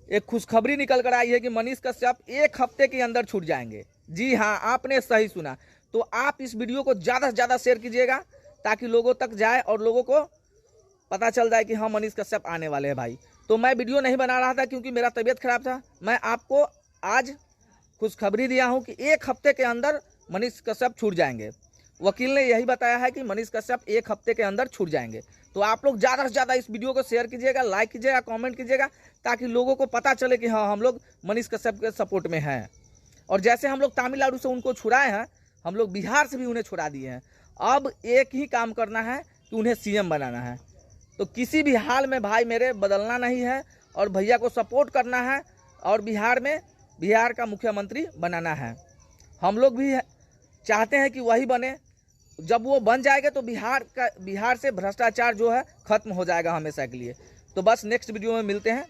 एक खुशखबरी निकल कर आई है कि मनीष कश्यप 1 हफ्ते के अंदर छूट जाएंगे। जी हाँ, आपने सही सुना। तो आप इस वीडियो को ज़्यादा से ज़्यादा शेयर कीजिएगा ताकि लोगों तक जाए और लोगों को पता चल जाए कि हाँ मनीष कश्यप आने वाले हैं भाई। तो मैं वीडियो नहीं बना रहा था क्योंकि मेरा तबीयत खराब था। मैं आपको आज खुशखबरी दिया हूँ कि 1 हफ्ते के अंदर मनीष कश्यप छूट जाएंगे। वकील ने यही बताया है कि मनीष कश्यप 1 हफ्ते के अंदर छूट जाएंगे। तो आप लोग ज़्यादा से ज़्यादा इस वीडियो को शेयर कीजिएगा, लाइक कीजिएगा, कमेंट कीजिएगा ताकि लोगों को पता चले कि हाँ हम लोग मनीष कश्यप के सपोर्ट में हैं। और जैसे हम लोग तमिलनाडु से उनको छुड़ाए हैं, हम लोग बिहार से भी उन्हें छुड़ा दिए हैं। अब एक ही काम करना है कि उन्हें सीएम बनाना है। तो किसी भी हाल में भाई मेरे बदलना नहीं है और भैया को सपोर्ट करना है और बिहार का मुख्यमंत्री बनाना है। हम लोग भी चाहते हैं कि वही बने। जब वो बन जाएगा तो बिहार से भ्रष्टाचार जो है खत्म हो जाएगा हमेशा के लिए। तो बस नेक्स्ट वीडियो में मिलते हैं।